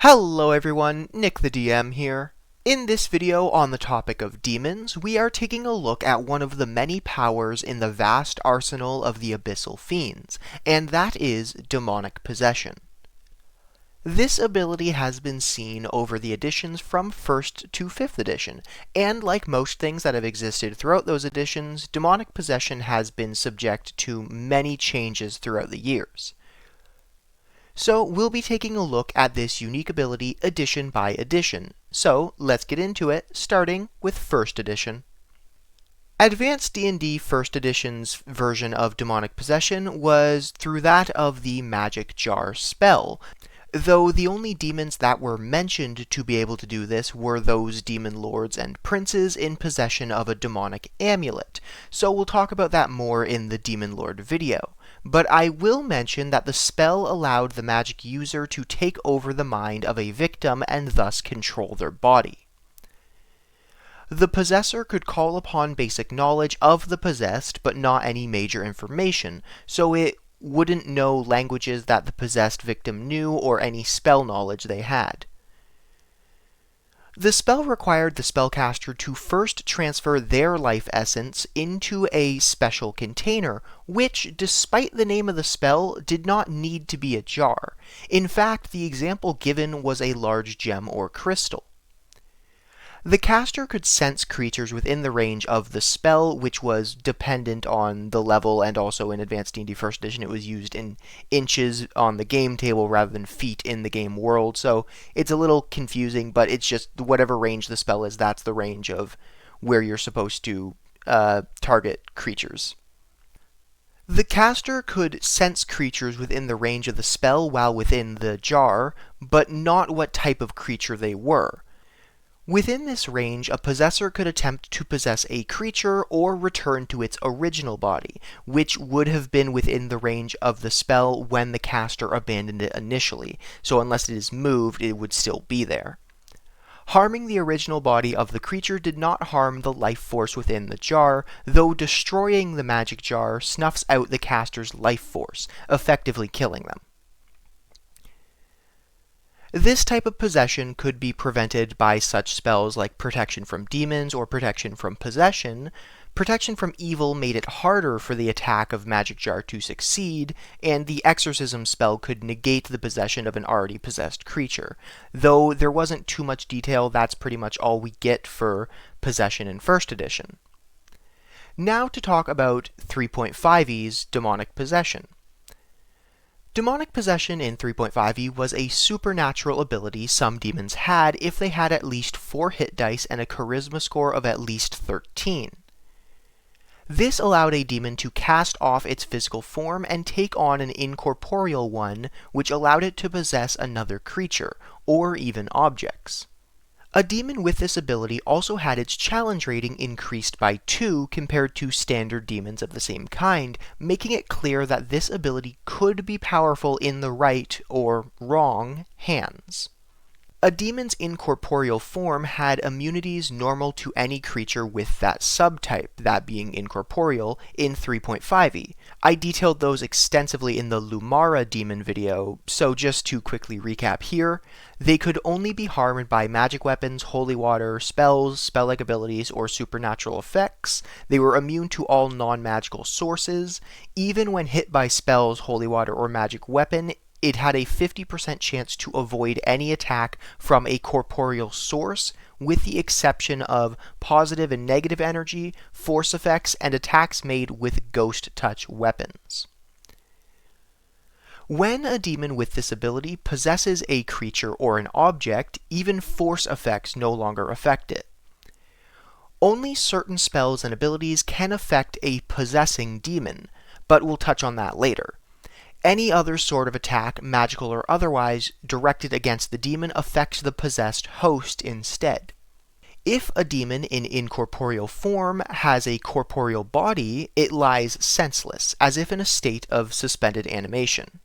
Hello everyone, Nick the DM here. In this video on the topic of demons, we are taking a look at one of the many powers in the vast arsenal of the abyssal fiends, and that is demonic possession. This ability has been seen over the editions from 1st to 5th edition, and like most things that have existed throughout those editions, demonic possession has been subject to many changes throughout the years. So we'll be taking a look at this unique ability edition by edition. So let's get into it, starting with 1st edition. Advanced D&D 1st edition's version of demonic possession was through that of the magic jar spell, though the only demons that were mentioned to be able to do this were those demon lords and princes in possession of a demonic amulet, so we'll talk about that more in the demon lord video. But I will mention that the spell allowed the magic user to take over the mind of a victim and thus control their body. The possessor could call upon basic knowledge of the possessed, but not any major information, so it wouldn't know languages that the possessed victim knew or any spell knowledge they had. The spell required the spellcaster to first transfer their life essence into a special container, which, despite the name of the spell, did not need to be a jar. In fact, the example given was a large gem or crystal. The caster could sense creatures within the range of the spell, which was dependent on the level, and also in Advanced D&D 1st Edition it was used in inches on the game table rather than feet in the game world, so it's a little confusing, but it's just whatever range the spell is, that's the range of where you're supposed to target creatures. The caster could sense creatures within the range of the spell while within the jar, but not what type of creature they were. Within this range, a possessor could attempt to possess a creature or return to its original body, which would have been within the range of the spell when the caster abandoned it initially, so unless it is moved, it would still be there. Harming the original body of the creature did not harm the life force within the jar, though destroying the magic jar snuffs out the caster's life force, effectively killing them. This type of possession could be prevented by such spells like protection from demons or protection from possession. Protection from evil made it harder for the attack of magic jar to succeed, and the exorcism spell could negate the possession of an already possessed creature. Though there wasn't too much detail, that's pretty much all we get for possession in 1st edition. Now to talk about 3.5e's demonic possession. Demonic possession in 3.5e was a supernatural ability some demons had if they had at least 4 hit dice and a charisma score of at least 13. This allowed a demon to cast off its physical form and take on an incorporeal one, which allowed it to possess another creature, or even objects. A demon with this ability also had its challenge rating increased by 2 compared to standard demons of the same kind, making it clear that this ability could be powerful in the right, or wrong, hands. A demon's incorporeal form had immunities normal to any creature with that subtype, that being incorporeal, in 3.5e. I detailed those extensively in the Lumara demon video, so just to quickly recap here, they could only be harmed by magic weapons, holy water, spells, spell-like abilities, or supernatural effects. They were immune to all non-magical sources. Even when hit by spells, holy water, or magic weapon, it had a 50% chance to avoid any attack from a corporeal source, with the exception of positive and negative energy, force effects, and attacks made with ghost touch weapons. When a demon with this ability possesses a creature or an object, even force effects no longer affect it. Only certain spells and abilities can affect a possessing demon, but we'll touch on that later. Any other sort of attack, magical or otherwise, directed against the demon affects the possessed host instead. If a demon in incorporeal form has a corporeal body, it lies senseless, as if in a state of suspended animation.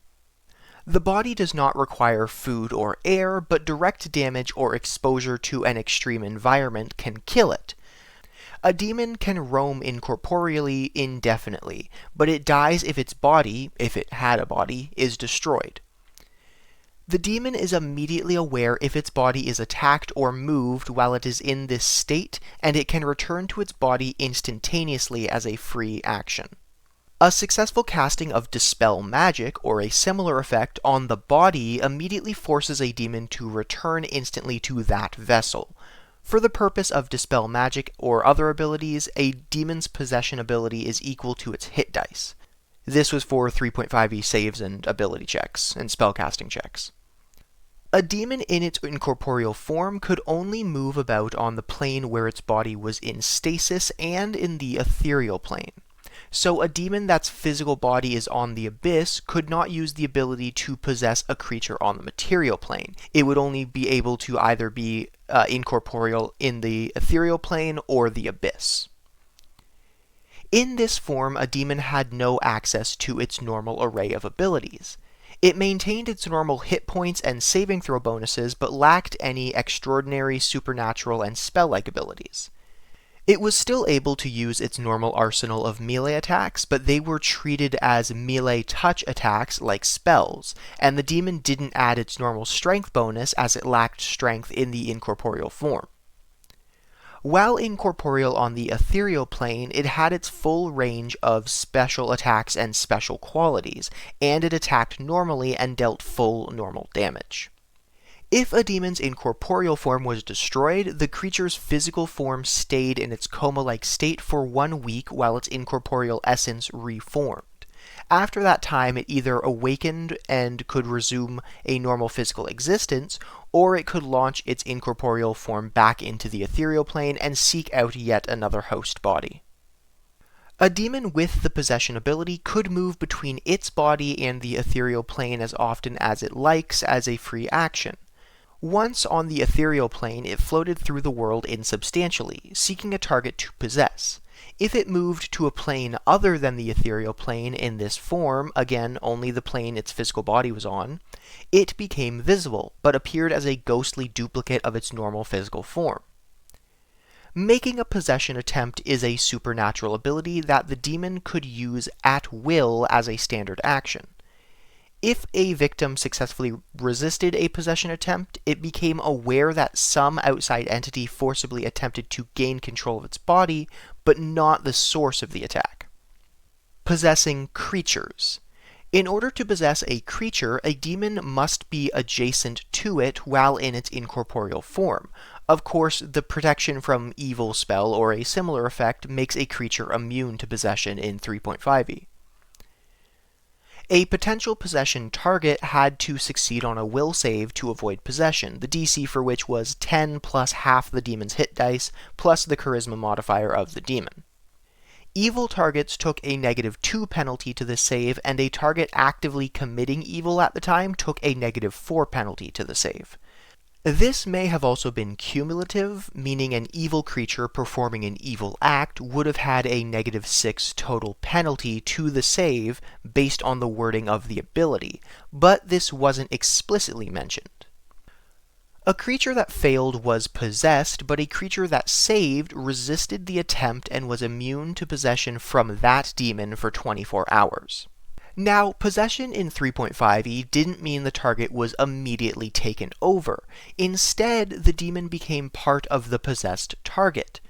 The body does not require food or air, but direct damage or exposure to an extreme environment can kill it. A demon can roam incorporeally indefinitely, but it dies if its body, if it had a body, is destroyed. The demon is immediately aware if its body is attacked or moved while it is in this state, and it can return to its body instantaneously as a free action. A successful casting of Dispel Magic, or a similar effect, on the body immediately forces a demon to return instantly to that vessel. For the purpose of Dispel Magic or other abilities, a demon's possession ability is equal to its hit dice. This was for 3.5e saves and ability checks, and spellcasting checks. A demon in its incorporeal form could only move about on the plane where its body was in stasis and in the ethereal plane. So a demon that's physical body is on the abyss could not use the ability to possess a creature on the material plane. It would only be able to either be incorporeal in the ethereal plane or the abyss. In this form, a demon had no access to its normal array of abilities. It maintained its normal hit points and saving throw bonuses, but lacked any extraordinary supernatural and spell-like abilities. It was still able to use its normal arsenal of melee attacks, but they were treated as melee touch attacks like spells, and the demon didn't add its normal strength bonus as it lacked strength in the incorporeal form. While incorporeal on the ethereal plane, it had its full range of special attacks and special qualities, and it attacked normally and dealt full normal damage. If a demon's incorporeal form was destroyed, the creature's physical form stayed in its coma-like state for 1 week while its incorporeal essence reformed. After that time, it either awakened and could resume a normal physical existence, or it could launch its incorporeal form back into the ethereal plane and seek out yet another host body. A demon with the possession ability could move between its body and the ethereal plane as often as it likes as a free action. Once on the ethereal plane, it floated through the world insubstantially, seeking a target to possess. If it moved to a plane other than the ethereal plane in this form, again only the plane its physical body was on, it became visible, but appeared as a ghostly duplicate of its normal physical form. Making a possession attempt is a supernatural ability that the demon could use at will as a standard action. If a victim successfully resisted a possession attempt, it became aware that some outside entity forcibly attempted to gain control of its body, but not the source of the attack. Possessing creatures. In order to possess a creature, a demon must be adjacent to it while in its incorporeal form. Of course, the protection from evil spell or a similar effect makes a creature immune to possession in 3.5e. A potential possession target had to succeed on a will save to avoid possession, the DC for which was 10 plus half the demon's hit dice, plus the charisma modifier of the demon. Evil targets took a -2 penalty to the save, and a target actively committing evil at the time took a -4 penalty to the save. This may have also been cumulative, meaning an evil creature performing an evil act would have had a -6 total penalty to the save based on the wording of the ability, but this wasn't explicitly mentioned. A creature that failed was possessed, but a creature that saved resisted the attempt and was immune to possession from that demon for 24 hours. Now, possession in 3.5e didn't mean the target was immediately taken over. Instead, the demon became part of the possessed target.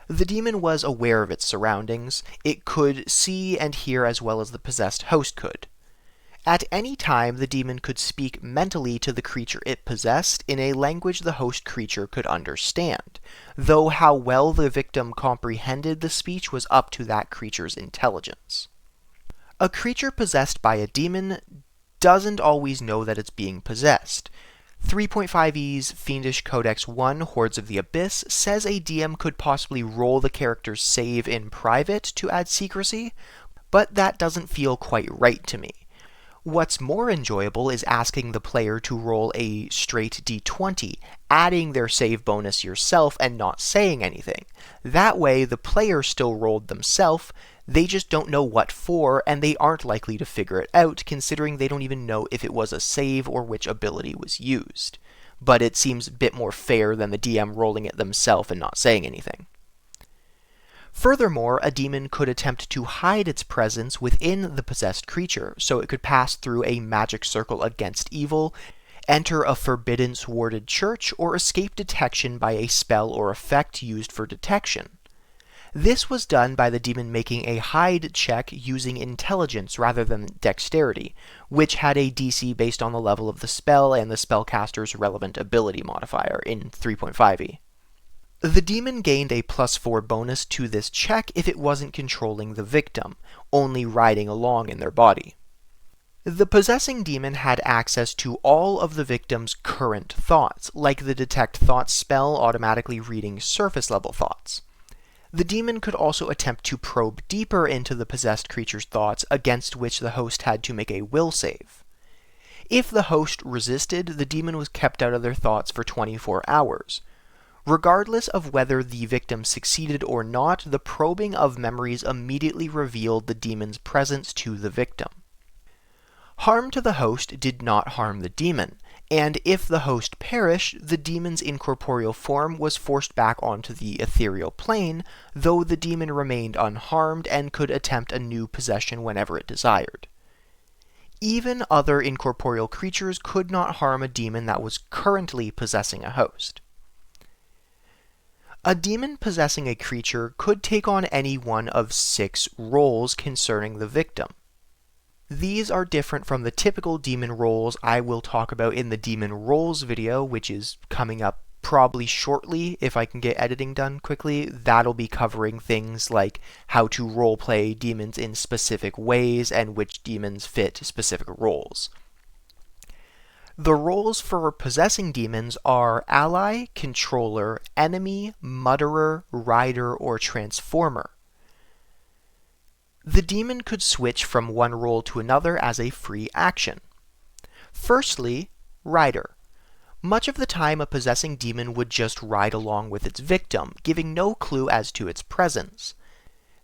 The demon was aware of its surroundings. It could see and hear as well as the possessed host could. At any time, the demon could speak mentally to the creature it possessed in a language the host creature could understand, though how well the victim comprehended the speech was up to that creature's intelligence. A creature possessed by a demon doesn't always know that it's being possessed. 3.5e's Fiendish Codex 1, Hordes of the Abyss, says a DM could possibly roll the character's save in private to add secrecy, but that doesn't feel quite right to me. What's more enjoyable is asking the player to roll a straight d20, adding their save bonus yourself and not saying anything. That way, the player still rolled themselves, they just don't know what for, and they aren't likely to figure it out, considering they don't even know if it was a save or which ability was used. But it seems a bit more fair than the DM rolling it themselves and not saying anything. Furthermore, a demon could attempt to hide its presence within the possessed creature, so it could pass through a magic circle against evil, enter a forbiddance-warded church, or escape detection by a spell or effect used for detection. This was done by the demon making a hide check using intelligence rather than dexterity, which had a DC based on the level of the spell and the spellcaster's relevant ability modifier in 3.5e. The demon gained a +4 bonus to this check if it wasn't controlling the victim, only riding along in their body. The possessing demon had access to all of the victim's current thoughts, like the Detect Thoughts spell automatically reading surface-level thoughts. The demon could also attempt to probe deeper into the possessed creature's thoughts, against which the host had to make a will save. If the host resisted, the demon was kept out of their thoughts for 24 hours. Regardless of whether the victim succeeded or not, the probing of memories immediately revealed the demon's presence to the victim. Harm to the host did not harm the demon, and if the host perished, the demon's incorporeal form was forced back onto the ethereal plane, though the demon remained unharmed and could attempt a new possession whenever it desired. Even other incorporeal creatures could not harm a demon that was currently possessing a host. A demon possessing a creature could take on any one of 6 roles concerning the victim. These are different from the typical demon roles I will talk about in the demon roles video, which is coming up probably shortly if I can get editing done quickly. That'll be covering things like how to roleplay demons in specific ways and which demons fit specific roles. The roles for possessing demons are ally, controller, enemy, mutterer, rider, or transformer. The demon could switch from one role to another as a free action. Firstly, rider. Much of the time, a possessing demon would just ride along with its victim, giving no clue as to its presence.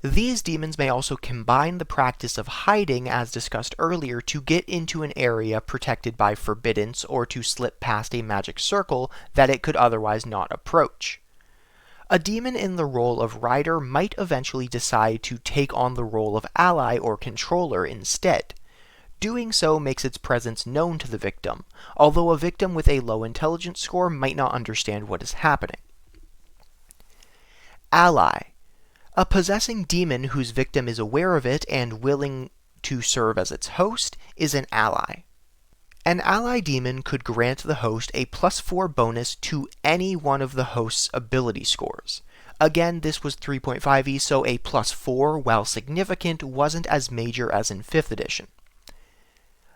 These demons may also combine the practice of hiding, as discussed earlier, to get into an area protected by forbiddance or to slip past a magic circle that it could otherwise not approach. A demon in the role of rider might eventually decide to take on the role of ally or controller instead. Doing so makes its presence known to the victim, although a victim with a low intelligence score might not understand what is happening. Ally. A possessing demon whose victim is aware of it and willing to serve as its host is an ally. An ally demon could grant the host a +4 bonus to any one of the host's ability scores. Again, this was 3.5e, so a +4, while significant, wasn't as major as in 5th edition.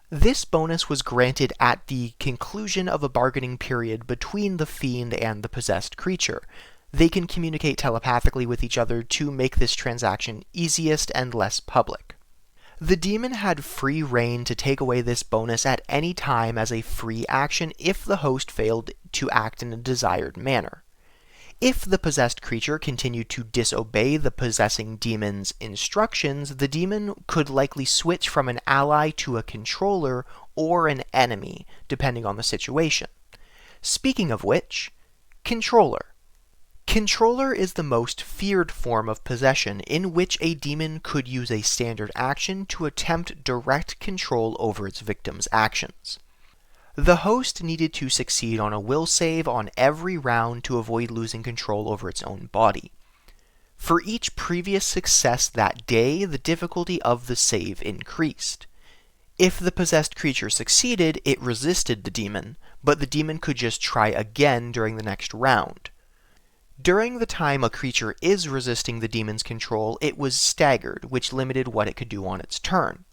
This bonus was granted at the conclusion of a bargaining period between the fiend and the possessed creature. They can communicate telepathically with each other to make this transaction easiest and less public. The demon had free reign to take away this bonus at any time as a free action if the host failed to act in a desired manner. If the possessed creature continued to disobey the possessing demon's instructions, the demon could likely switch from an ally to a controller or an enemy, depending on the situation. Speaking of which, controller. Controller is the most feared form of possession, in which a demon could use a standard action to attempt direct control over its victim's actions. The host needed to succeed on a will save on every round to avoid losing control over its own body. For each previous success that day, the difficulty of the save increased. If the possessed creature succeeded, it resisted the demon, but the demon could just try again during the next round. During the time a creature is resisting the demon's control, it was staggered, which limited what it could do on its turn.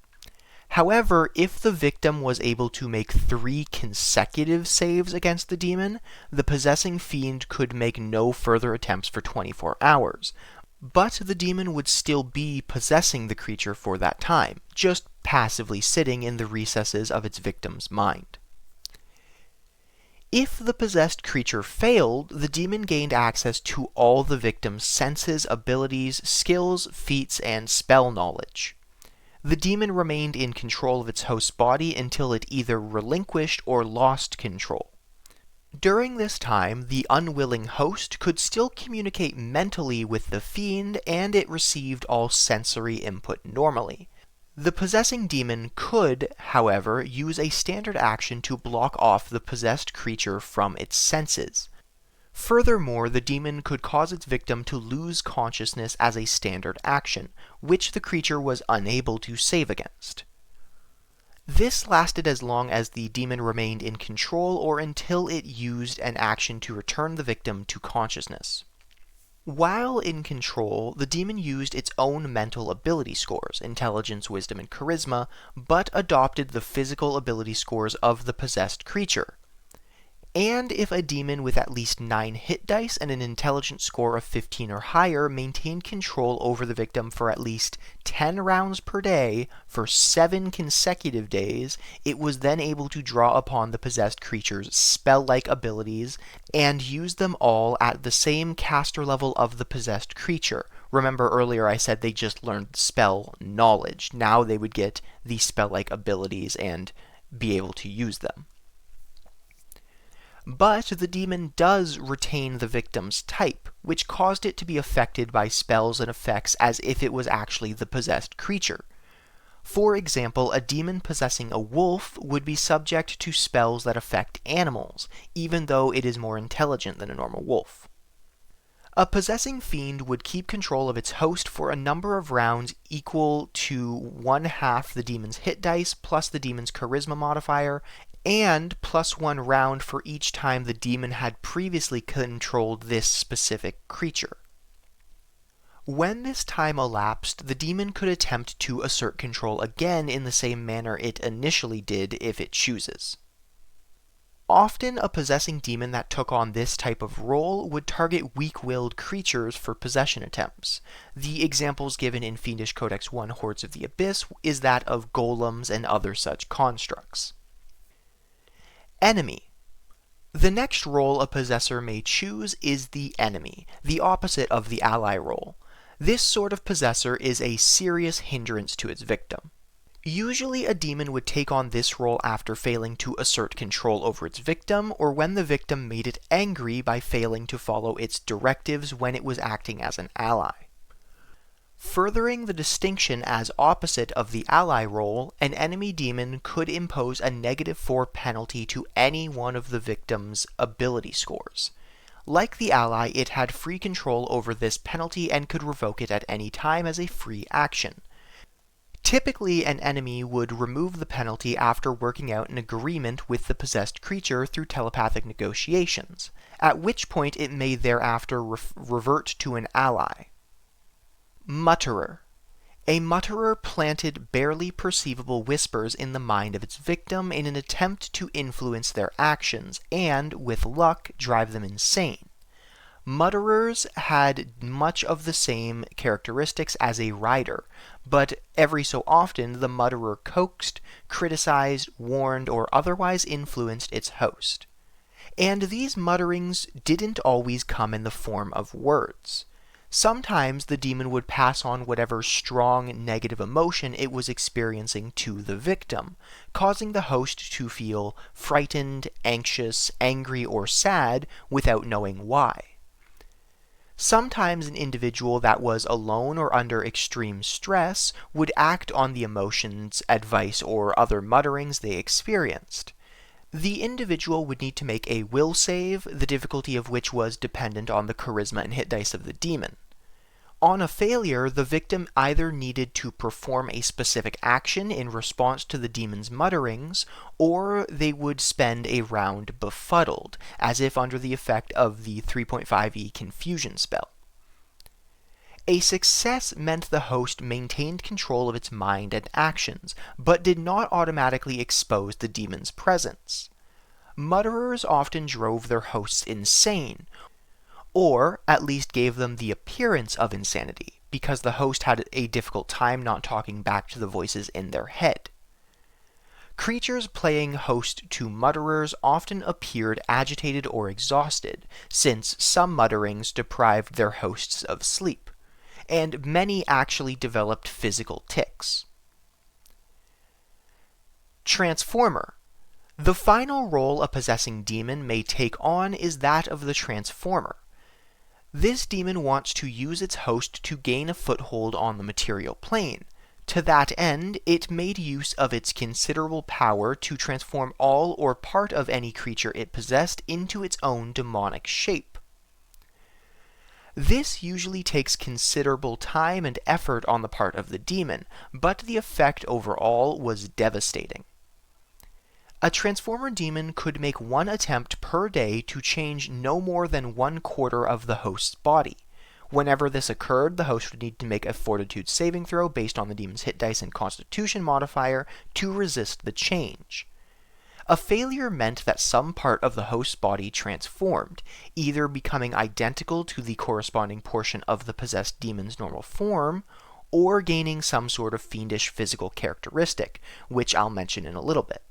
However, if the victim was able to make 3 consecutive saves against the demon, the possessing fiend could make no further attempts for 24 hours, but the demon would still be possessing the creature for that time, just passively sitting in the recesses of its victim's mind. If the possessed creature failed, the demon gained access to all the victim's senses, abilities, skills, feats, and spell knowledge. The demon remained in control of its host's body until it either relinquished or lost control. During this time, the unwilling host could still communicate mentally with the fiend, and it received all sensory input normally. The possessing demon could, however, use a standard action to block off the possessed creature from its senses. Furthermore, the demon could cause its victim to lose consciousness as a standard action, which the creature was unable to save against. This lasted as long as the demon remained in control or until it used an action to return the victim to consciousness. While in control, the demon used its own mental ability scores, intelligence, wisdom, and charisma, but adopted the physical ability scores of the possessed creature. And if a demon with at least 9 hit dice and an intelligence score of 15 or higher maintained control over the victim for at least 10 rounds per day for 7 consecutive days, it was then able to draw upon the possessed creature's spell-like abilities and use them all at the same caster level of the possessed creature. Remember earlier I said they just learned spell knowledge. Now they would get the spell-like abilities and be able to use them. But the demon does retain the victim's type, which caused it to be affected by spells and effects as if it was actually the possessed creature. For example, a demon possessing a wolf would be subject to spells that affect animals, even though it is more intelligent than a normal wolf. A possessing fiend would keep control of its host for a number of rounds equal to 1/2 the demon's hit dice plus the demon's charisma modifier, and +1 round for each time the demon had previously controlled this specific creature. When this time elapsed, the demon could attempt to assert control again in the same manner it initially did if it chooses. Often, a possessing demon that took on this type of role would target weak-willed creatures for possession attempts. The examples given in Fiendish Codex 1 Hordes of the Abyss is that of golems and other such constructs. Enemy. The next role a possessor may choose is the enemy, the opposite of the ally role. This sort of possessor is a serious hindrance to its victim. Usually a demon would take on this role after failing to assert control over its victim, or when the victim made it angry by failing to follow its directives when it was acting as an ally. Furthering the distinction as opposite of the ally role, an enemy demon could impose a -4 penalty to any one of the victim's ability scores. Like the ally, it had free control over this penalty and could revoke it at any time as a free action. Typically, an enemy would remove the penalty after working out an agreement with the possessed creature through telepathic negotiations, at which point it may thereafter revert to an ally. Mutterer. A mutterer planted barely perceivable whispers in the mind of its victim in an attempt to influence their actions and, with luck, drive them insane. Mutterers had much of the same characteristics as a rider, but every so often the mutterer coaxed, criticized, warned, or otherwise influenced its host. And these mutterings didn't always come in the form of words. Sometimes the demon would pass on whatever strong negative emotion it was experiencing to the victim, causing the host to feel frightened, anxious, angry, or sad without knowing why. Sometimes an individual that was alone or under extreme stress would act on the emotions, advice, or other mutterings they experienced. The individual would need to make a will save, the difficulty of which was dependent on the charisma and hit dice of the demon. On a failure, the victim either needed to perform a specific action in response to the demon's mutterings, or they would spend a round befuddled, as if under the effect of the 3.5e confusion spell. A success meant the host maintained control of its mind and actions, but did not automatically expose the demon's presence. Mutterers often drove their hosts insane, or at least gave them the appearance of insanity, because the host had a difficult time not talking back to the voices in their head. Creatures playing host to mutterers often appeared agitated or exhausted, since some mutterings deprived their hosts of sleep, and many actually developed physical tics. Transformer. The final role a possessing demon may take on is that of the Transformer. This demon wants to use its host to gain a foothold on the material plane, To that end, it made use of its considerable power to transform all or part of any creature it possessed into its own demonic shape. This usually takes considerable time and effort on the part of the demon, but the effect overall was devastating. A Transformer demon could make one attempt per day to change no more than 1/4 of the host's body. Whenever this occurred, the host would need to make a fortitude saving throw based on the demon's hit dice and constitution modifier to resist the change. A failure meant that some part of the host's body transformed, either becoming identical to the corresponding portion of the possessed demon's normal form, or gaining some sort of fiendish physical characteristic, which I'll mention in a little bit.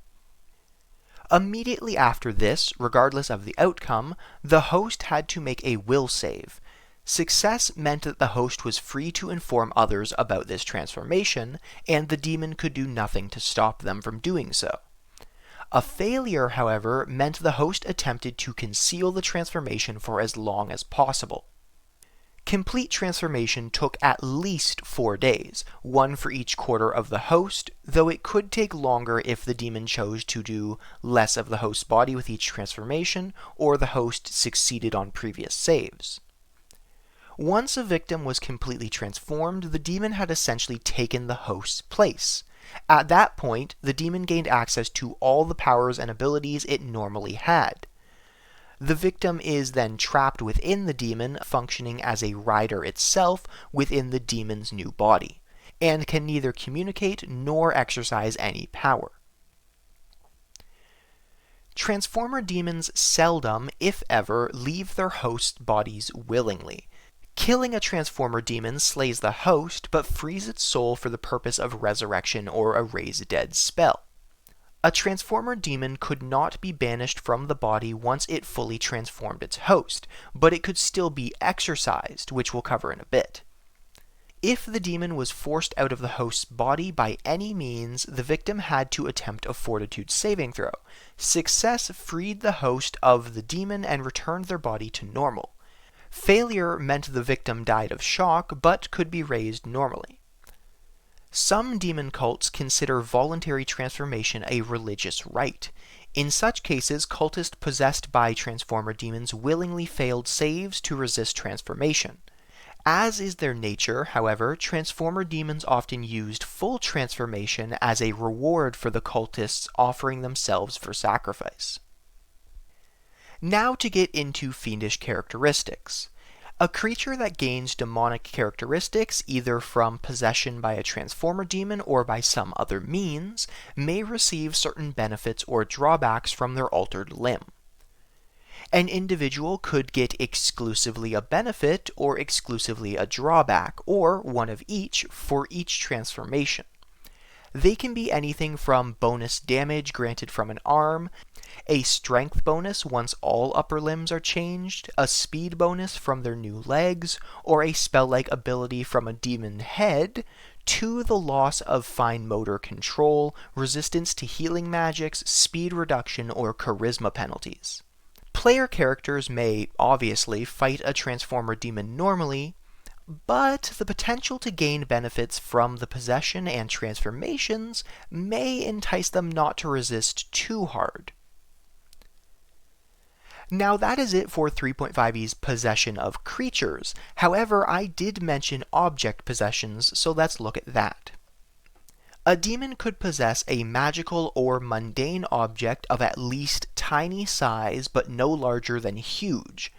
Immediately after this, regardless of the outcome, the host had to make a will save. Success meant that the host was free to inform others about this transformation, and the demon could do nothing to stop them from doing so. A failure, however, meant the host attempted to conceal the transformation for as long as possible. Complete transformation took at least 4 days, one for each quarter of the host, though it could take longer if the demon chose to do less of the host's body with each transformation, or the host succeeded on previous saves. Once a victim was completely transformed, the demon had essentially taken the host's place. At that point, the demon gained access to all the powers and abilities it normally had. The victim is then trapped within the demon, functioning as a rider itself within the demon's new body, and can neither communicate nor exercise any power. Transformer demons seldom, if ever, leave their host bodies willingly. Killing a Transformer demon slays the host, but frees its soul for the purpose of resurrection or a raise dead spell. A Transformer demon could not be banished from the body once it fully transformed its host, but it could still be exorcised, which we'll cover in a bit. If the demon was forced out of the host's body by any means, the victim had to attempt a fortitude saving throw. Success freed the host of the demon and returned their body to normal. Failure meant the victim died of shock, but could be raised normally. Some demon cults consider voluntary transformation a religious rite. In such cases, cultists possessed by Transformer demons willingly failed saves to resist transformation. As is their nature, however, Transformer demons often used full transformation as a reward for the cultists offering themselves for sacrifice. Now to get into fiendish characteristics. A creature that gains demonic characteristics, either from possession by a Transformer demon or by some other means, may receive certain benefits or drawbacks from their altered limb. An individual could get exclusively a benefit or exclusively a drawback, or one of each for each transformation. They can be anything from bonus damage granted from an arm, a strength bonus once all upper limbs are changed, a speed bonus from their new legs, or a spell-like ability from a demon head, to the loss of fine motor control, resistance to healing magics, speed reduction, or charisma penalties. Player characters may, obviously, fight a Transformer demon normally, but the potential to gain benefits from the possession and transformations may entice them not to resist too hard. Now that is it for 3.5e's possession of creatures. However, I did mention object possessions, so let's look at that. A demon could possess a magical or mundane object of at least tiny size, but no larger than huge.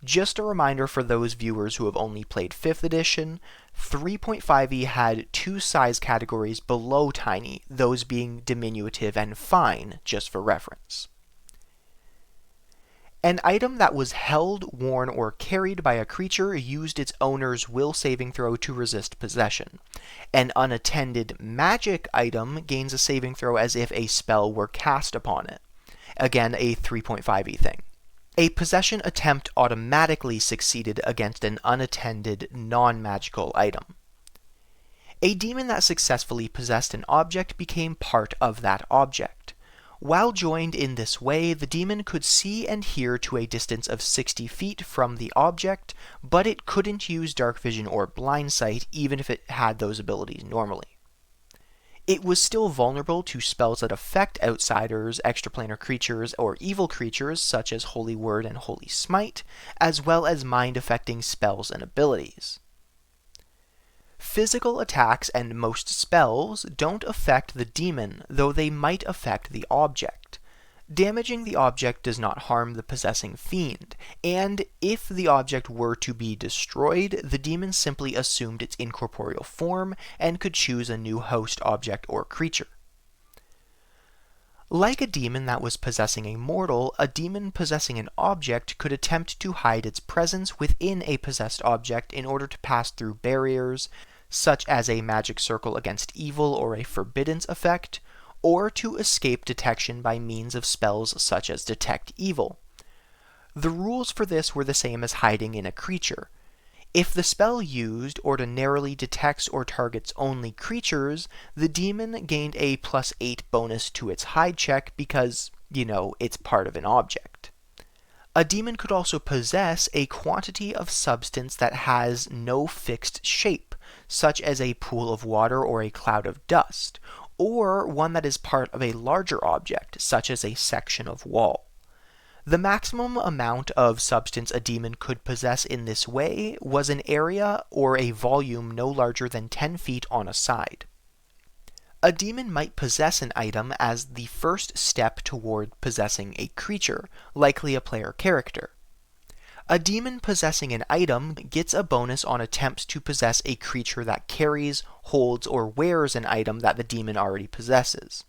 Just a reminder for those viewers who have only played 5th edition, 3.5e had 2 size categories below tiny, those being diminutive and fine, just for reference. An item that was held, worn, or carried by a creature used its owner's will saving throw to resist possession. An unattended magic item gains a saving throw as if a spell were cast upon it. Again, a 3.5e thing. A possession attempt automatically succeeded against an unattended, non-magical item. A demon that successfully possessed an object became part of that object. While joined in this way, the demon could see and hear to a distance of 60 feet from the object, but it couldn't use dark vision or blind sight even if it had those abilities normally. It was still vulnerable to spells that affect outsiders, extraplanar creatures, or evil creatures such as Holy Word and Holy Smite, as well as mind-affecting spells and abilities. Physical attacks and most spells don't affect the demon, though they might affect the object. Damaging the object does not harm the possessing fiend, and if the object were to be destroyed, the demon simply assumed its incorporeal form and could choose a new host object or creature. Like a demon that was possessing a mortal, a demon possessing an object could attempt to hide its presence within a possessed object in order to pass through barriers, such as a magic circle against evil or a forbiddance effect, or to escape detection by means of spells such as Detect Evil. The rules for this were the same as hiding in a creature. If the spell used ordinarily detects or targets only creatures, the demon gained a +8 bonus to its hide check because, it's part of an object. A demon could also possess a quantity of substance that has no fixed shape, such as a pool of water or a cloud of dust, or one that is part of a larger object, such as a section of wall. The maximum amount of substance a demon could possess in this way was an area or a volume no larger than 10 feet on a side. A demon might possess an item as the first step toward possessing a creature, likely a player character. A demon possessing an item gets a bonus on attempts to possess a creature that carries, holds, or wears an item that the demon already possesses.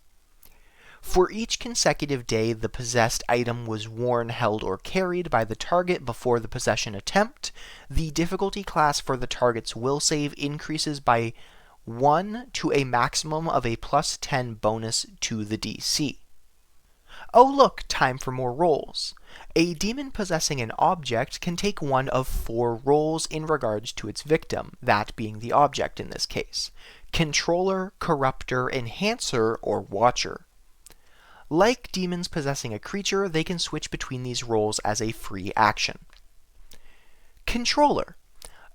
For each consecutive day the possessed item was worn, held, or carried by the target before the possession attempt, the difficulty class for the target's will save increases by 1 to a maximum of a +10 bonus to the DC. Oh look, time for more rolls. A demon possessing an object can take one of 4 roles in regards to its victim, that being the object in this case: Controller, Corruptor, Enhancer, or Watcher. Like demons possessing a creature, they can switch between these roles as a free action. Controller.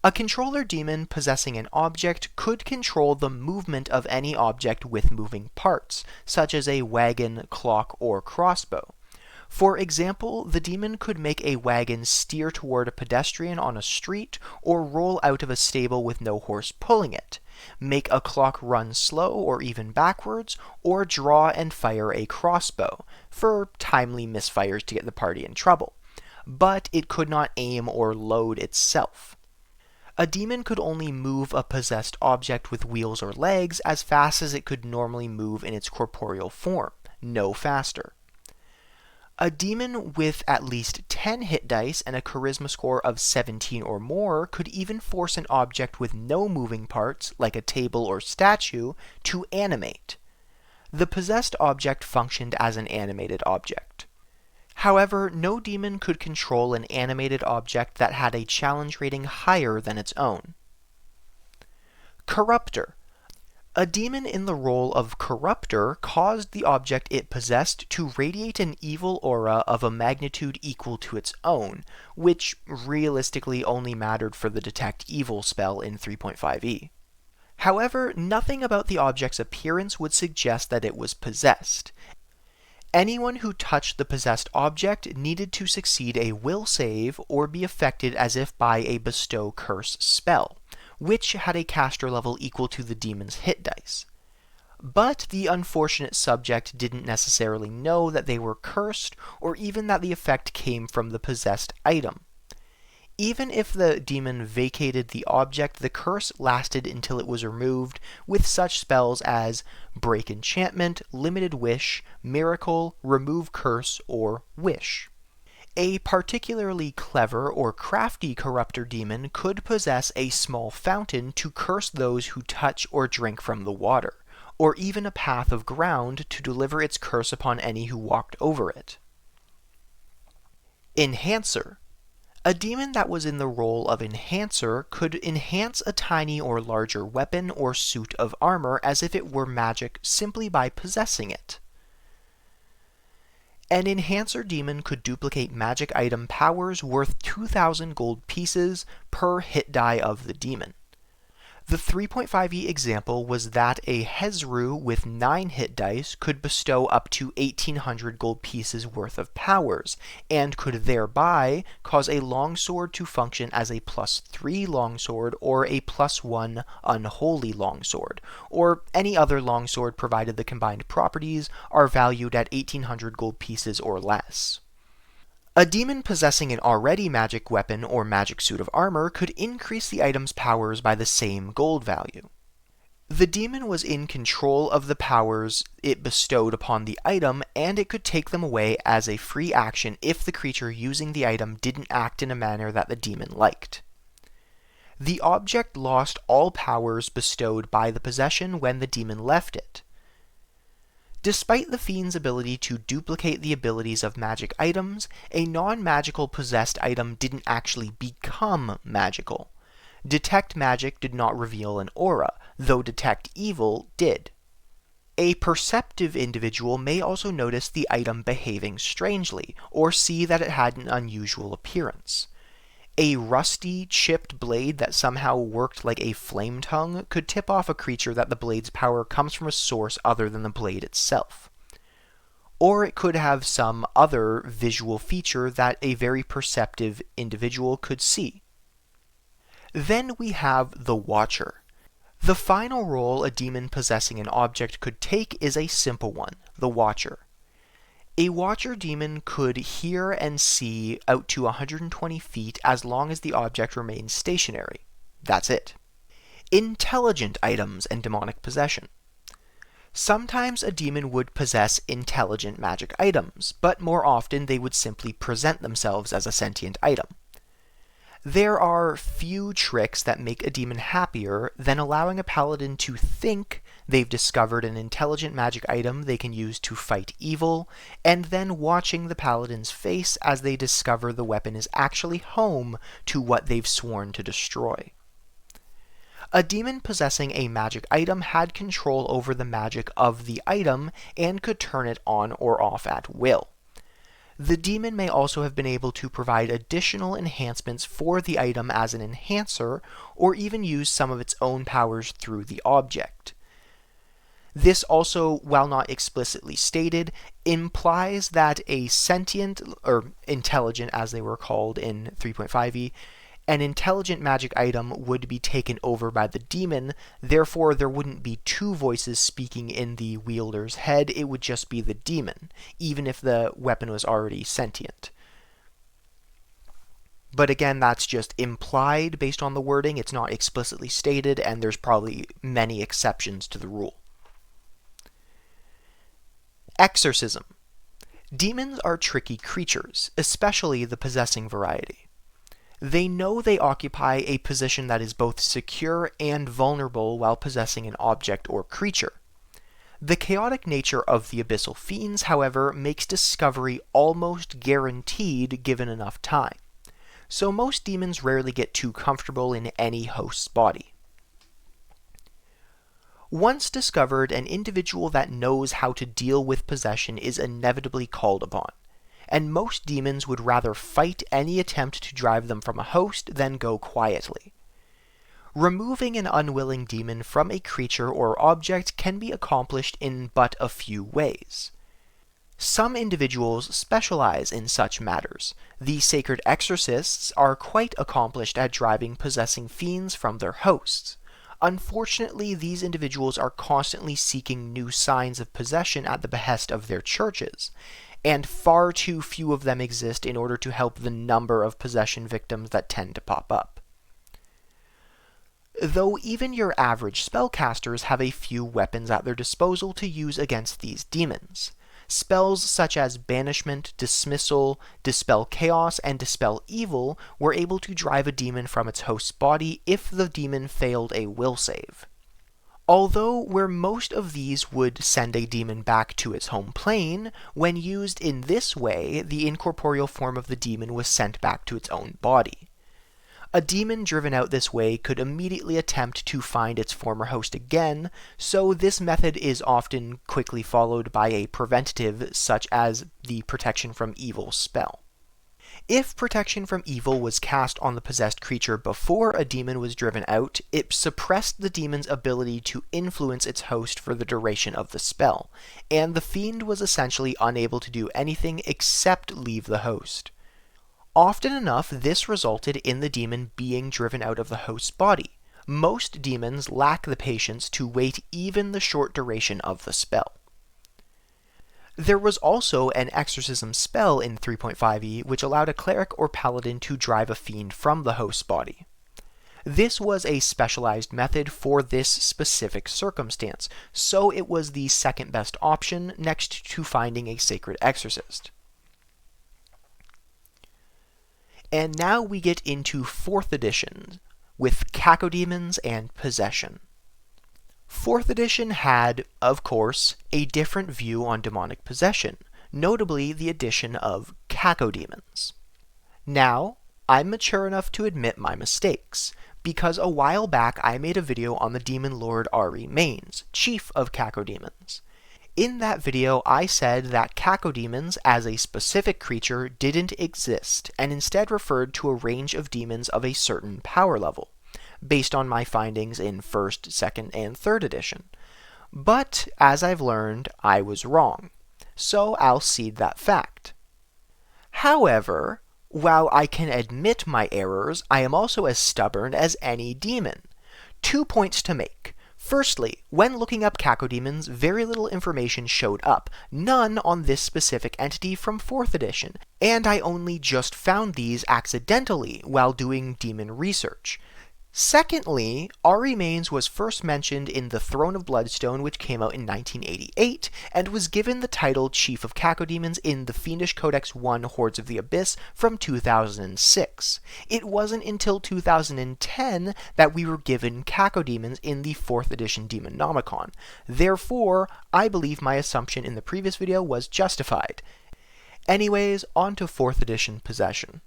A controller demon possessing an object could control the movement of any object with moving parts, such as a wagon, clock, or crossbow. For example, the demon could make a wagon steer toward a pedestrian on a street, or roll out of a stable with no horse pulling it, make a clock run slow or even backwards, or draw and fire a crossbow, for timely misfires to get the party in trouble. But it could not aim or load itself. A demon could only move a possessed object with wheels or legs as fast as it could normally move in its corporeal form, no faster. A demon with at least 10 hit dice and a charisma score of 17 or more could even force an object with no moving parts, like a table or statue, to animate. The possessed object functioned as an animated object. However, no demon could control an animated object that had a challenge rating higher than its own. Corruptor. A demon in the role of Corruptor caused the object it possessed to radiate an evil aura of a magnitude equal to its own, which realistically only mattered for the Detect Evil spell in 3.5e. However, nothing about the object's appearance would suggest that it was possessed. Anyone who touched the possessed object needed to succeed a will save or be affected as if by a Bestow Curse spell, which had a caster level equal to the demon's hit dice. But the unfortunate subject didn't necessarily know that they were cursed, or even that the effect came from the possessed item. Even if the demon vacated the object, the curse lasted until it was removed, with such spells as Break Enchantment, Limited Wish, Miracle, Remove Curse, or Wish. A particularly clever or crafty Corruptor demon could possess a small fountain to curse those who touch or drink from the water, or even a path of ground to deliver its curse upon any who walked over it. Enhancer. A demon that was in the role of Enhancer could enhance a tiny or larger weapon or suit of armor as if it were magic simply by possessing it. An Enhancer demon could duplicate magic item powers worth 2,000 gold pieces per hit die of the demon. The 3.5e example was that a Hezru with 9 hit dice could bestow up to 1,800 gold pieces worth of powers, and could thereby cause a longsword to function as a +3 longsword or a +1 unholy longsword, or any other longsword provided the combined properties are valued at 1,800 gold pieces or less. A demon possessing an already magic weapon or magic suit of armor could increase the item's powers by the same gold value. The demon was in control of the powers it bestowed upon the item, and it could take them away as a free action if the creature using the item didn't act in a manner that the demon liked. The object lost all powers bestowed by the possession when the demon left it. Despite the fiend's ability to duplicate the abilities of magic items, a non-magical possessed item didn't actually become magical. Detect magic did not reveal an aura, though detect evil did. A perceptive individual may also notice the item behaving strangely, or see that it had an unusual appearance. A rusty, chipped blade that somehow worked like a flame tongue could tip off a creature that the blade's power comes from a source other than the blade itself. Or it could have some other visual feature that a very perceptive individual could see. Then we have the Watcher. The final role a demon possessing an object could take is a simple one, the Watcher. A Watcher demon could hear and see out to 120 feet as long as the object remains stationary. That's it. Intelligent items and demonic possession. Sometimes a demon would possess intelligent magic items, but more often they would simply present themselves as a sentient item. There are few tricks that make a demon happier than allowing a paladin to think they've discovered an intelligent magic item they can use to fight evil, and then watching the paladin's face as they discover the weapon is actually home to what they've sworn to destroy. A demon possessing a magic item had control over the magic of the item and could turn it on or off at will. The demon may also have been able to provide additional enhancements for the item as an enhancer, or even use some of its own powers through the object. This also, while not explicitly stated, implies that a sentient, or intelligent as they were called in 3.5e, an intelligent magic item would be taken over by the demon, therefore there wouldn't be two voices speaking in the wielder's head, it would just be the demon, even if the weapon was already sentient. But again, that's just implied based on the wording, it's not explicitly stated, and there's probably many exceptions to the rule. Exorcism. Demons are tricky creatures, especially the possessing variety. They know they occupy a position that is both secure and vulnerable while possessing an object or creature. The chaotic nature of the abyssal fiends, however, makes discovery almost guaranteed given enough time, so most demons rarely get too comfortable in any host's body. Once discovered, an individual that knows how to deal with possession is inevitably called upon, and most demons would rather fight any attempt to drive them from a host than go quietly. Removing an unwilling demon from a creature or object can be accomplished in but a few ways. Some individuals specialize in such matters. The sacred exorcists are quite accomplished at driving possessing fiends from their hosts. Unfortunately, these individuals are constantly seeking new signs of possession at the behest of their churches, and far too few of them exist in order to help the number of possession victims that tend to pop up. Though even your average spellcasters have a few weapons at their disposal to use against these demons. Spells such as Banishment, Dismissal, Dispel Chaos, and Dispel Evil were able to drive a demon from its host's body if the demon failed a will save. Although where most of these would send a demon back to its home plane, when used in this way, the incorporeal form of the demon was sent back to its own body. A demon driven out this way could immediately attempt to find its former host again, so this method is often quickly followed by a preventative such as the Protection from Evil spell. If protection from evil was cast on the possessed creature before a demon was driven out, it suppressed the demon's ability to influence its host for the duration of the spell, and the fiend was essentially unable to do anything except leave the host. Often enough, this resulted in the demon being driven out of the host's body. Most demons lack the patience to wait even the short duration of the spell. There was also an exorcism spell in 3.5e which allowed a cleric or paladin to drive a fiend from the host's body. This was a specialized method for this specific circumstance, so it was the second best option next to finding a sacred exorcist. And now we get into 4th edition, with cacodemons and possession. 4th edition had, of course, a different view on demonic possession, notably the addition of cacodemons. Now, I'm mature enough to admit my mistakes, because a while back I made a video on the demon lord Ari Manes, chief of cacodemons. In that video, I said that cacodemons as a specific creature didn't exist, and instead referred to a range of demons of a certain power level, based on my findings in 1st, 2nd, and 3rd edition. But, as I've learned, I was wrong, so I'll cede that fact. However, while I can admit my errors, I am also as stubborn as any demon. 2 points to make. Firstly, when looking up cacodemons, very little information showed up, none on this specific entity from 4th edition, and I only just found these accidentally while doing demon research. Secondly, Ari Manes was first mentioned in The Throne of Bloodstone, which came out in 1988, and was given the title Chief of Cacodemons in the Fiendish Codex 1 Hordes of the Abyss from 2006. It wasn't until 2010 that we were given cacodemons in the 4th edition Demonomicon. Therefore, I believe my assumption in the previous video was justified. Anyways, on to 4th edition possession.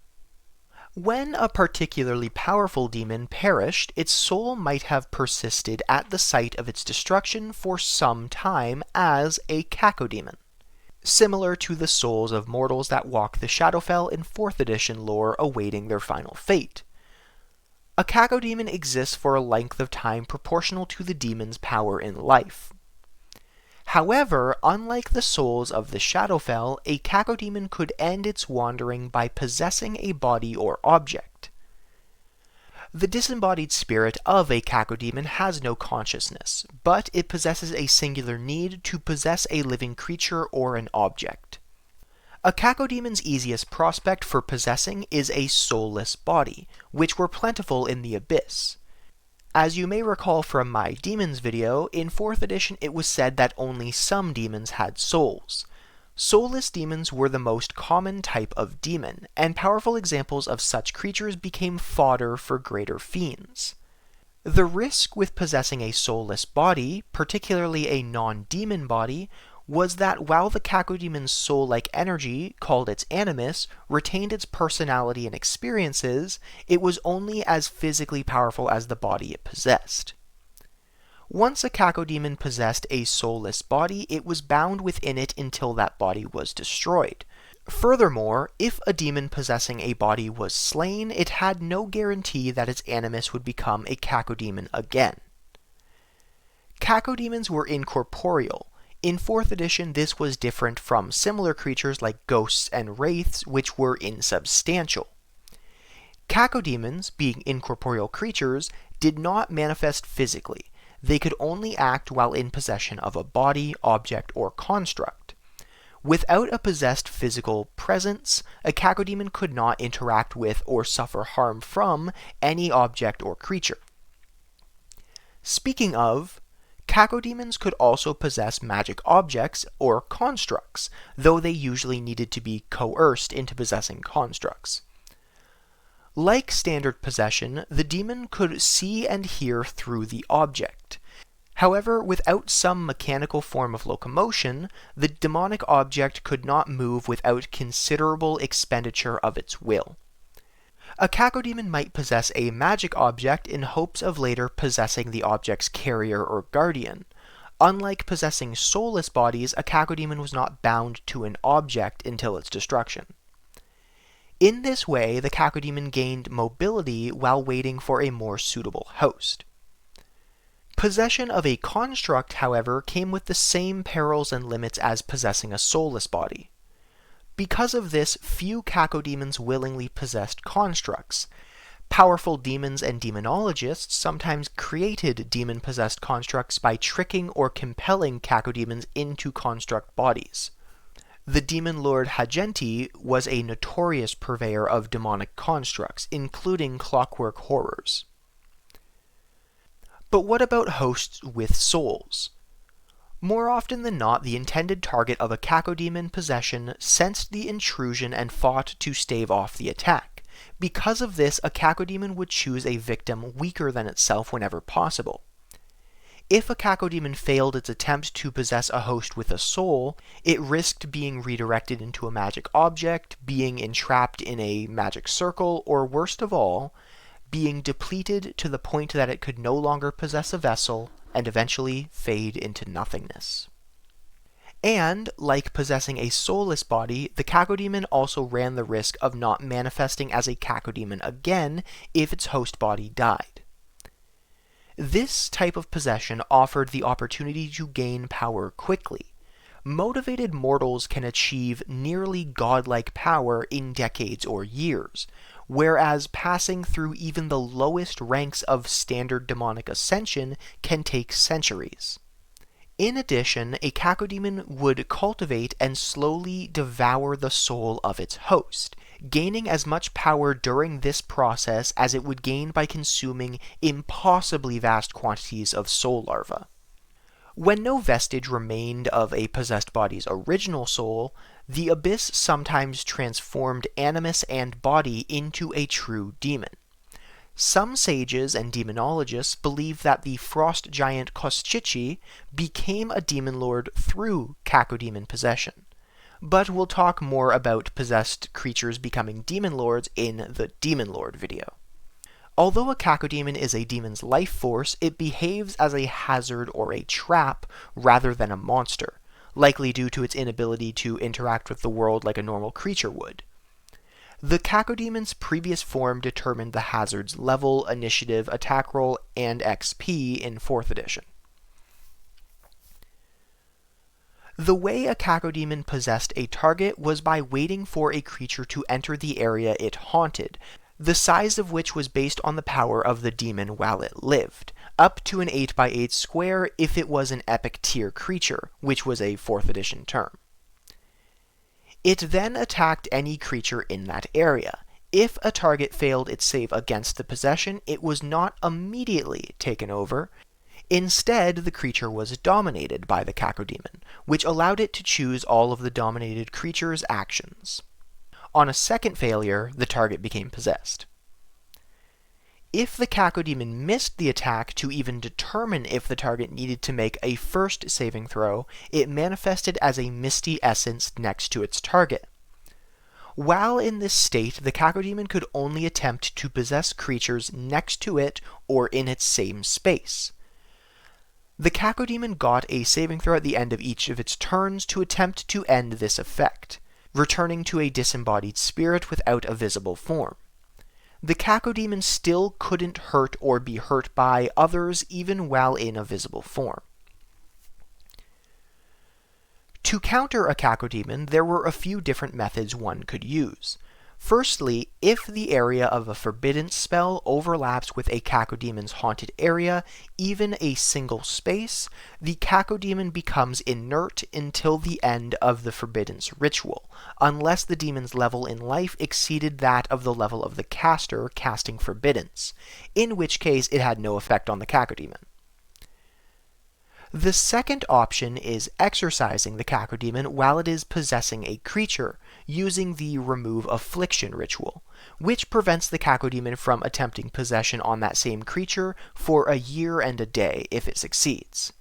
When a particularly powerful demon perished, its soul might have persisted at the site of its destruction for some time as a cacodemon, similar to the souls of mortals that walk the Shadowfell in 4th edition lore awaiting their final fate. A cacodemon exists for a length of time proportional to the demon's power in life. However, unlike the souls of the Shadowfell, a cacodemon could end its wandering by possessing a body or object. The disembodied spirit of a cacodemon has no consciousness, but it possesses a singular need to possess a living creature or an object. A cacodemon's easiest prospect for possessing is a soulless body, which were plentiful in the Abyss. As you may recall from my demons video, in 4th edition it was said that only some demons had souls. Soulless demons were the most common type of demon, and powerful examples of such creatures became fodder for greater fiends. The risk with possessing a soulless body, particularly a non-demon body, was that while the cacodemon's soul-like energy, called its animus, retained its personality and experiences, it was only as physically powerful as the body it possessed. Once a cacodemon possessed a soulless body, it was bound within it until that body was destroyed. Furthermore, if a demon possessing a body was slain, it had no guarantee that its animus would become a cacodemon again. Cacodemons were incorporeal. In 4th edition, this was different from similar creatures like ghosts and wraiths, which were insubstantial. Cacodemons, being incorporeal creatures, did not manifest physically. They could only act while in possession of a body, object, or construct. Without a possessed physical presence, a cacodemon could not interact with or suffer harm from any object or creature. Speaking of, cacodemons could also possess magic objects or constructs, though they usually needed to be coerced into possessing constructs. Like standard possession, the demon could see and hear through the object. However, without some mechanical form of locomotion, the demonic object could not move without considerable expenditure of its will. A cacodemon might possess a magic object in hopes of later possessing the object's carrier or guardian. Unlike possessing soulless bodies, a cacodemon was not bound to an object until its destruction. In this way, the cacodemon gained mobility while waiting for a more suitable host. Possession of a construct, however, came with the same perils and limits as possessing a soulless body. Because of this, few cacodemons willingly possessed constructs. Powerful demons and demonologists sometimes created demon-possessed constructs by tricking or compelling cacodemons into construct bodies. The demon lord Hagenti was a notorious purveyor of demonic constructs, including clockwork horrors. But what about hosts with souls? More often than not, the intended target of a cacodemon possession sensed the intrusion and fought to stave off the attack. Because of this, a cacodemon would choose a victim weaker than itself whenever possible. If a cacodemon failed its attempt to possess a host with a soul, it risked being redirected into a magic object, being entrapped in a magic circle, or worst of all, being depleted to the point that it could no longer possess a vessel and eventually fade into nothingness. And, like possessing a soulless body, the cacodemon also ran the risk of not manifesting as a cacodemon again if its host body died. This type of possession offered the opportunity to gain power quickly. Motivated mortals can achieve nearly godlike power in decades or years, whereas passing through even the lowest ranks of standard demonic ascension can take centuries. In addition, a cacodemon would cultivate and slowly devour the soul of its host, gaining as much power during this process as it would gain by consuming impossibly vast quantities of soul larvae. When no vestige remained of a possessed body's original soul, the abyss sometimes transformed animus and body into a true demon. Some sages and demonologists believe that the frost giant Kostchichi became a demon lord through cacodemon possession. But we'll talk more about possessed creatures becoming demon lords in the Demon Lord video. Although a cacodemon is a demon's life force, it behaves as a hazard or a trap rather than a monster, likely due to its inability to interact with the world like a normal creature would. The cacodemon's previous form determined the hazard's level, initiative, attack roll, and XP in 4th edition. The way a cacodemon possessed a target was by waiting for a creature to enter the area it haunted, the size of which was based on the power of the demon while it lived, up to an 8x8 square if it was an epic tier creature, which was a 4th edition term. It then attacked any creature in that area. If a target failed its save against the possession, it was not immediately taken over. Instead, the creature was dominated by the cacodemon, which allowed it to choose all of the dominated creature's actions. On a second failure, the target became possessed. If the cacodemon missed the attack to even determine if the target needed to make a first saving throw, it manifested as a misty essence next to its target. While in this state, the cacodemon could only attempt to possess creatures next to it or in its same space. The cacodemon got a saving throw at the end of each of its turns to attempt to end this effect, returning to a disembodied spirit without a visible form. The cacodemon still couldn't hurt or be hurt by others even while in a visible form. To counter a cacodemon, there were a few different methods one could use. Firstly, if the area of a forbidden spell overlaps with a cacodemon's haunted area, even a single space, the cacodemon becomes inert until the end of the forbidden's ritual, unless the demon's level in life exceeded that of the level of the caster casting forbiddance, in which case it had no effect on the cacodemon. The second option is exorcising the cacodemon while it is possessing a creature, using the Remove Affliction ritual, which prevents the cacodemon from attempting possession on that same creature for a year and a day if it succeeds.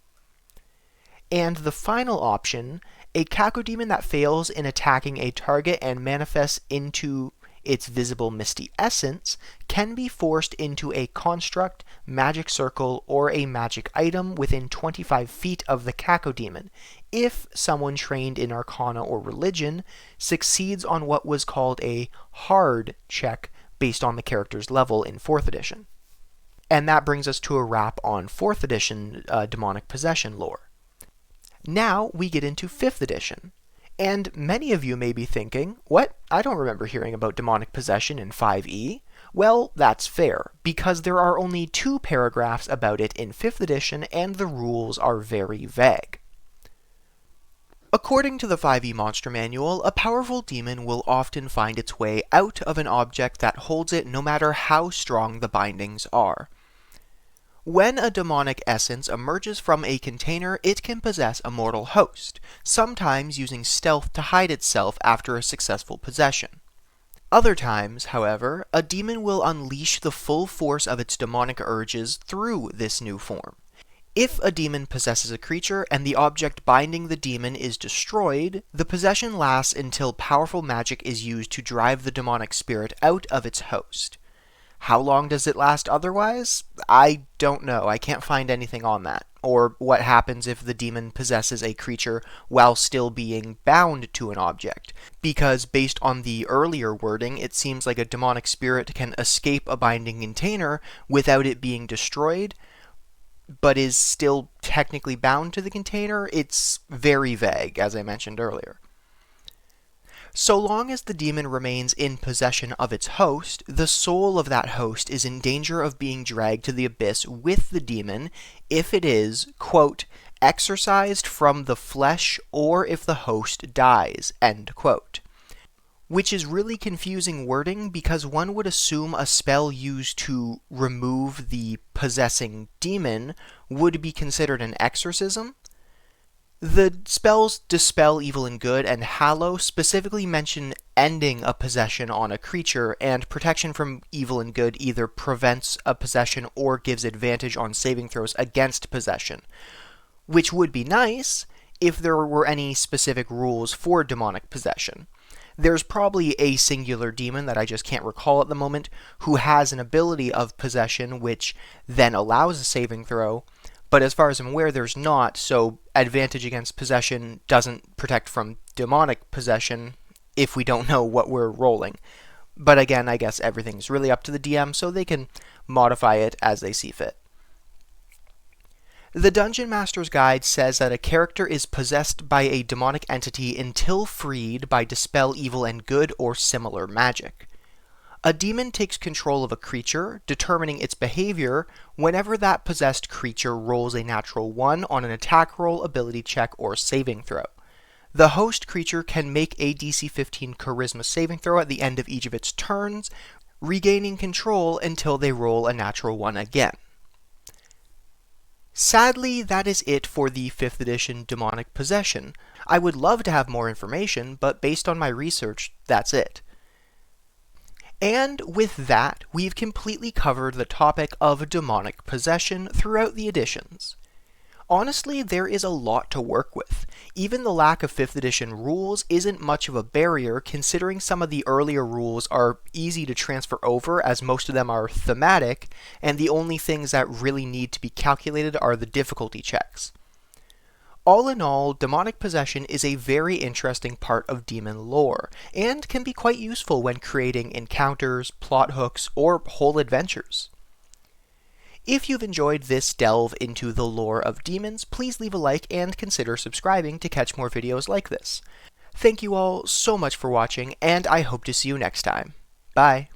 And the final option, a cacodemon that fails in attacking a target and manifests into its visible misty essence, can be forced into a construct, magic circle, or a magic item within 25 feet of the cacodemon, if someone trained in Arcana or Religion succeeds on what was called a hard check based on the character's level in 4th edition. And that brings us to a wrap on 4th edition demonic possession lore. Now we get into 5th edition. And many of you may be thinking, what? I don't remember hearing about demonic possession in 5e. Well, that's fair, because there are only 2 paragraphs about it in 5th edition and the rules are very vague. According to the 5e Monster Manual, a powerful demon will often find its way out of an object that holds it no matter how strong the bindings are. When a demonic essence emerges from a container, it can possess a mortal host, sometimes using stealth to hide itself after a successful possession. Other times, however, a demon will unleash the full force of its demonic urges through this new form. If a demon possesses a creature and the object binding the demon is destroyed, the possession lasts until powerful magic is used to drive the demonic spirit out of its host. How long does it last otherwise? I don't know. I can't find anything on that. Or what happens if the demon possesses a creature while still being bound to an object. Because based on the earlier wording, it seems like a demonic spirit can escape a binding container without it being destroyed, but is still technically bound to the container. It's very vague, as I mentioned earlier. So long as the demon remains in possession of its host, the soul of that host is in danger of being dragged to the abyss with the demon if it is, quote, exorcised from the flesh or if the host dies, end quote. Which is really confusing wording because one would assume a spell used to remove the possessing demon would be considered an exorcism. The spells Dispel Evil and Good and Hallow specifically mention ending a possession on a creature, and Protection from Evil and Good either prevents a possession or gives advantage on saving throws against possession, which would be nice if there were any specific rules for demonic possession. There's probably a singular demon that I just can't recall at the moment who has an ability of possession which then allows a saving throw, but as far as I'm aware, there's not, so advantage against possession doesn't protect from demonic possession if we don't know what we're rolling. But again, I guess everything's really up to the DM, so they can modify it as they see fit. The Dungeon Master's Guide says that a character is possessed by a demonic entity until freed by Dispel Evil and Good or similar magic. A demon takes control of a creature, determining its behavior whenever that possessed creature rolls a natural 1 on an attack roll, ability check, or saving throw. The host creature can make a DC 15 Charisma saving throw at the end of each of its turns, regaining control until they roll a natural 1 again. Sadly, that is it for the 5th edition Demonic Possession. I would love to have more information, but based on my research, that's it. And with that, we've completely covered the topic of demonic possession throughout the editions. Honestly, there is a lot to work with. Even the lack of 5th edition rules isn't much of a barrier, considering some of the earlier rules are easy to transfer over, as most of them are thematic, and the only things that really need to be calculated are the difficulty checks. All in all, demonic possession is a very interesting part of demon lore, and can be quite useful when creating encounters, plot hooks, or whole adventures. If you've enjoyed this delve into the lore of demons, please leave a like and consider subscribing to catch more videos like this. Thank you all so much for watching, and I hope to see you next time. Bye!